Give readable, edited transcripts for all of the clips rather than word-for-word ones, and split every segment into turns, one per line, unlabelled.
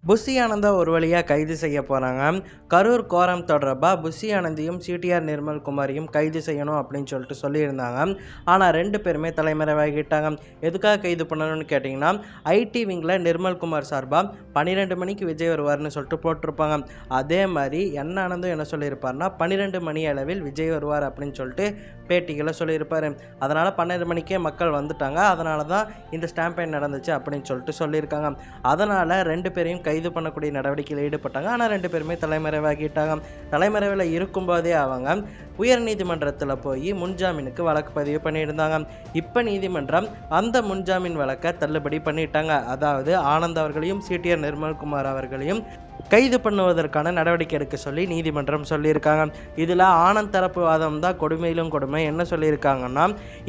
Bussy Ananda ஒரு வழியாக கைது செய்ய போகிறாங்க. கரூர் கோரம் தொடர்பாக புஷி ஆனந்தியும் சிடிஆர் நிர்மல்குமாரையும் கைது செய்யணும் அப்படின்னு சொல்லியிருந்தாங்க. ஆனால் 2 பேருமே தலைமறைவாகிட்டாங்க. எதுக்காக கைது பண்ணணும்னு கேட்டிங்கன்னா, ஐடி விங்கில் நிர்மல்குமார் சார்பாக 12 மணிக்கு விஜய் வருவார்னு சொல்லிட்டு போட்டிருப்பாங்க. அதே மாதிரி ஆனந்தும் என்ன சொல்லியிருப்பார்னா 12 மணி அளவில் விஜய் வருவார் அப்படின்னு சொல்லிட்டு பேட்டிகளை சொல்லியிருப்பார். அதனால் 12 மணிக்கே மக்கள் வந்துட்டாங்க. அதனால தான் இந்த ஸ்டாம்பேட் நடந்துச்சு அப்படின்னு சொல்லியிருக்காங்க. அதனால் 2 பேரையும் கைது பண்ணக்கூடிய நடவடிக்கையில் ஈடுபட்டாங்க. ஆனால் 2 பேருமே தலைமறைவாகிட்டாங்க. தலைமறைவில் இருக்கும்போதே அவங்க உயர்நீதிமன்றத்தில் போய் முன்ஜாமீனுக்கு வழக்கு பதிவு பண்ணியிருந்தாங்க. இப்போ நீதிமன்றம் அந்த முன்ஜாமீன் வழக்கை தள்ளுபடி பண்ணிட்டாங்க. அதாவது ஆனந்த் அவர்களையும் சிடிஆர் நிர்மல்குமார் அவர்களையும் கைது பண்ணுவதற்கான நடவடிக்கை எடுக்க சொல்லி நீதிமன்றம் சொல்லியிருக்காங்க. இதில் ஆனந்த் தரப்பு வாதம் தான் கொடுமையிலும் கொடுமை. என்ன சொல்லியிருக்காங்கன்னா,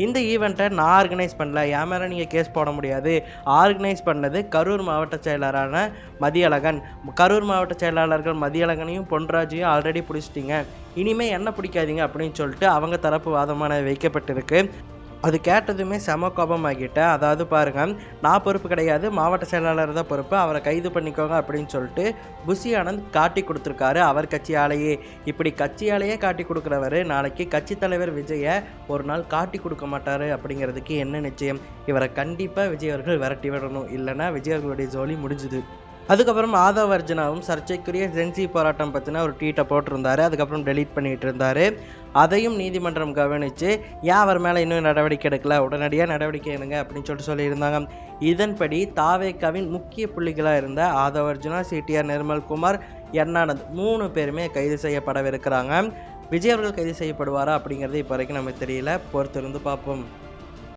இந்த ஈவெண்ட்டை நான் ஆர்கனைஸ் பண்ணல, என் மேலே நீங்கள் கேஸ் போட முடியாது, ஆர்கனைஸ் பண்ணது கரூர் மாவட்ட செயலரான மதியழகன். கரூர் மாவட்ட செயலாளர்கள் மதியழகனையும் பொன்ராஜையும் ஆல்ரெடி பிடிச்சிட்டிங்க, இனிமேல் என்ன பிடிக்காதீங்க அப்படின்னு சொல்லிட்டு அவங்க தரப்பு வாதமான வைக்கப்பட்டிருக்கு. அது கேட்டதுமே செம கோபமாகிட்டேன். அதாவது பாருங்கள், நான் பொறுப்பு கிடையாது, மாவட்ட செயலாளர் தான் பொறுப்பு, அவரை கைது பண்ணிக்கோங்க அப்படின்னு சொல்லிட்டு புஷி ஆனந்த் காட்டி கொடுத்துருக்காரு அவர் கட்சியாலேயே. இப்படி கட்சியாலேயே காட்டி கொடுக்குறவர் நாளைக்கு கட்சி தலைவர் விஜயை ஒரு நாள் காட்டி கொடுக்க மாட்டார் அப்படிங்கிறதுக்கு என்ன நிச்சயம்? இவரை கண்டிப்பாக விஜய் அவர்கள் விரட்டி விடணும், இல்லைன்னா விஜய் அவர்களுடைய ஜோலி முடிஞ்சுது. அதுக்கப்புறம் ஆதவ் அர்ஜுனாவும் சர்ச்சைக்குரிய ஜென்சி போராட்டம் பற்றின ஒரு ட்வீட்டை போட்டிருந்தார். அதுக்கப்புறம் டெலீட் பண்ணிகிட்டு இருந்தார். அதையும் நீதிமன்றம் கவனித்து ஏன் அவர் மேலே இன்னும் நடவடிக்கை எடுக்கல, உடனடியாக நடவடிக்கை எடுங்க அப்படின்னு சொல்லியிருந்தாங்க. இதன்படி தாவேக்காவின் முக்கிய புள்ளிகளாக இருந்த ஆதவ் அர்ஜுனா, சிடிஆர் நிர்மல்குமார், ஆனந்த் 3 பேருமே கைது செய்யப்படவிருக்கிறாங்க. விஜய் அவர்கள் கைது செய்யப்படுவாரா அப்படிங்கிறது இப்போ வரைக்கும் நமக்கு தெரியல. பொறுத்திருந்து பார்ப்போம்.